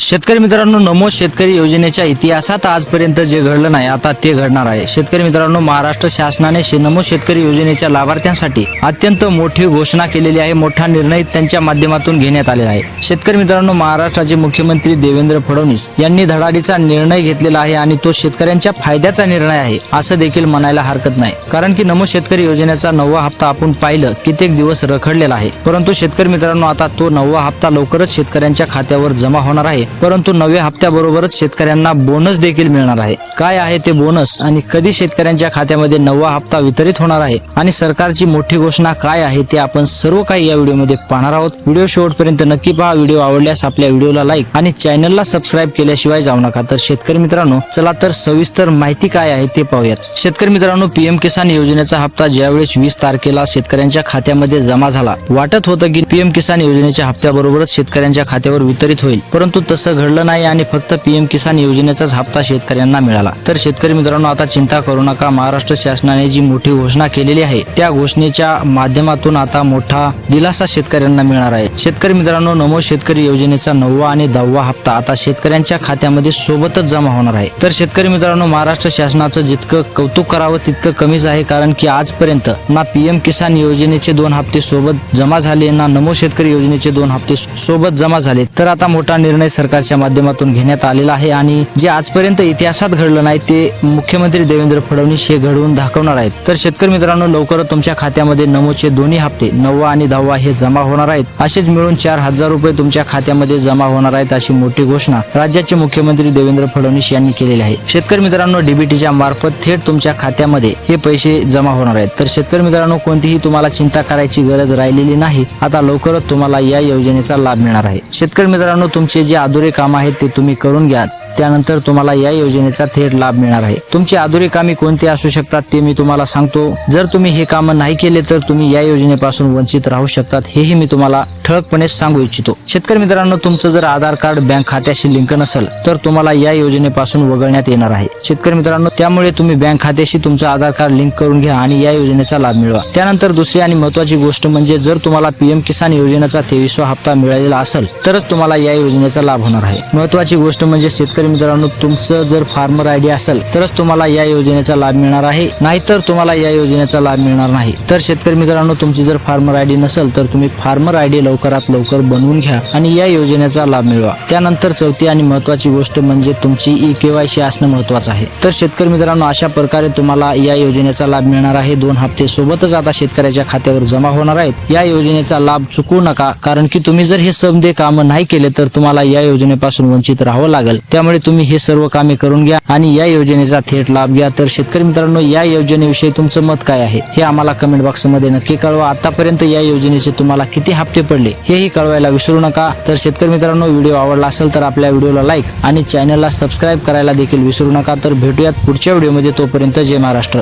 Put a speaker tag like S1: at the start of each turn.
S1: शेतकरी मित्रांनो, नमो शेतकरी योजनेच्या इतिहासात आजपर्यंत जे घडलं नाही आता ते घडणार आहे। शेतकरी मित्रांनो, महाराष्ट्र शासनाने नमो शेतकरी योजनेच्या लाभार्थ्यांसाठी अत्यंत मोठी घोषणा केलेली आहे। मोठा निर्णय त्यांच्या माध्यमातून घेण्यात आलेला आहे। शेतकरी मित्रांनो, महाराष्ट्राचे मुख्यमंत्री देवेंद्र फडणवीस यांनी धडाडीचा निर्णय घेतलेला आहे आणि तो शेतकऱ्यांच्या फायद्याचा निर्णय आहे असं देखील म्हणायला हरकत नाही। कारण की नमो शेतकरी योजनेचा 9वा हप्ता आपण पाहिलं कित्येक दिवस रखडलेला आहे, परंतु शेतकरी मित्रांनो आता तो 9वा हप्ता लवकरच शेतकऱ्यांच्या खात्यावर जमा होणार आहे। परंतु 9व्या हप्त्याबरोबरच शेतकऱ्यांना बोनस देखील मिळणार आहे। काय आहे ते बोनस आणि कधी शेतकऱ्यांच्या खात्यामध्ये 9वा हप्ता वितरित होणार आहे आणि सरकारची मोठी घोषणा काय आहे ते आपण सर्व काही या व्हिडिओमध्ये पाहणार आहोत। व्हिडिओ शेवटपर्यंत नक्की पहा। व्हिडिओ आवडल्यास आपल्या व्हिडिओला लाईक आणि चॅनलला सबस्क्राईब केल्याशिवाय जाऊ नका। तर शेतकरी मित्रांनो, चला तर सविस्तर माहिती काय आहे ते पाहूयात। शेतकरी मित्रांनो, पीएम किसान योजनेचा हप्ता ज्यावेळेस 20 तारखेला शेतकऱ्यांच्या खात्यामध्ये जमा झाला, वाटत होतं की पीएम किसान योजनेच्या हप्त्याबरोबरच शेतकऱ्यांच्या खात्यावर वितरित होईल, परंतु तसं घडलं नाही आणि फक्त पीएम किसान योजनेचाच हप्ता शेतकऱ्यांना मिळाला। तर शेतकरी मित्रांनो, आता चिंता करू नका। महाराष्ट्र शासनाने जी मोठी घोषणा केलेली आहे त्या घोषणेच्या माध्यमातून आता मोठा दिलासा शेतकऱ्यांना मिळणार आहे। शेतकरी मित्रांनो, नमो शेतकरी योजनेचा 9वा आणि 10वा हप्ता आता शेतकऱ्यांच्या खात्यामध्ये सोबतच जमा होणार आहे। तर शेतकरी मित्रांनो, महाराष्ट्र शासनाचं जितकं कौतुक करावं तितकं कमीच आहे, कारण की आजपर्यंत ना पीएम किसान योजनेचे 2 हप्ते सोबत जमा झाले, ना नमो शेतकरी योजनेचे 2 हप्ते सोबत जमा झाले। तर आता मोठा निर्णय सरकारच्या माध्यमातून घेण्यात आलेला आहे आणि जे आजपर्यंत इतिहासात घडलं नाही ते मुख्यमंत्री देवेंद्र फडणवीस हे घडवून दाखवणार आहेत। तर शेतकरी मित्रांनो, लवकरच तुमच्या खात्यामध्ये नमोचे दोन्ही हप्ते 9वा आणि 10वा हे जमा होणार आहेत। असेच मिळून 4000 रुपये तुमच्या खात्यामध्ये जमा होणार आहेत, अशी मोठी घोषणा राज्याचे मुख्यमंत्री देवेंद्र फडणवीस यांनी केलेली आहे। शेतकरी मित्रांनो, डीबीटीच्या मार्फत थेट तुमच्या खात्यामध्ये हे पैसे जमा होणार आहेत। तर शेतकरी मित्रांनो, कोणतीही तुम्हाला चिंता करायची गरज राहिलेली नाही। आता लवकरच तुम्हाला या योजनेचा लाभ मिळणार आहे। शेतकरी मित्रांनो, तुमचे जे अधुरे काम आहेत ते तुम्ही करून घ्या, त्यानंतर तुम्हाला या योजनेचा थेट लाभ मिळणार आहे। तुमची अधुरी कामे कोणती असू शकतात ते मी तुम्हाला सांगतो। जर तुम्ही हे काम नाही केले तर तुम्ही या योजनेपासून वंचित राहू शकतात, हेही मी तुम्हाला ठळकपणे सांगू इच्छितो। शेतकरी मित्रांनो, तुमचं जर आधार कार्ड बँक खात्याशी लिंक नसेल तर तुम्हाला या योजनेपासून वगळण्यात येणार आहे। शेतकरी मित्रांनो, त्यामुळे तुम्ही बँक खात्याशी तुमचं आधार कार्ड लिंक करून घ्या आणि या योजनेचा लाभ मिळवा। त्यानंतर दुसरी आणि महत्त्वाची गोष्ट म्हणजे जर तुम्हाला पीएम किसान योजनेचा 23वा हप्ता मिळालेला असेल तरच तुम्हाला या योजनेचा लाभ होणार आहे। महत्त्वाची गोष्ट म्हणजे शेतकरी मित्रांनो, तुमचं जर फार्मर आयडी असेल तरच तुम्हाला या योजनेचा लाभ मिळणार आहे, नाहीतर तुम्हाला या योजनेचा लाभ मिळणार नाही। तर शेतकरी मित्रांनो, तुमची जर फार्मर आयडी नसेल तर तुम्ही फार्मर आयडी लवकरात लवकर बनवून घ्या आणि या योजनेचा लाभ मिळवा। त्यानंतर चौथी आणि महत्त्वाची गोष्ट म्हणजे तुमची ई-केवायसी असणं महत्त्वाचं आहे। तर शेतकरी मित्रांनो, अशा प्रकारे तुम्हाला या योजनेचा लाभ मिळणार आहे। 2 हप्ते सोबतच आता शेतकऱ्याच्या खात्यावर जमा होणार आहेत। या योजनेचा लाभ चुकवू नका, कारण की तुम्ही जर हे समदे काम नाही केले तर तुम्हाला या योजनेपासून वंचित राहावं लागेल। त्यामुळे तुम्ही हे सर्व कामे करून घ्या आणि या योजनेचा थेट लाभ घ्या। तर शेतकरी मित्रांनो, या योजनेविषयी तुमचं मत काय आहे हे आम्हाला कमेंट बॉक्स मध्ये नक्की कळवा। आतापर्यंत या योजनेचे तुम्हाला किती हप्ते पडले हेही कळवायला विसरू नका। तर शेतकरी मित्रांनो, व्हिडिओ आवडला असेल तर आपल्या व्हिडिओला लाईक आणि चॅनलला सबस्क्राईब करायला देखील विसरू नका। तर भेटूयात पुढच्या व्हिडिओमध्ये, तोपर्यंत जय महाराष्ट्र।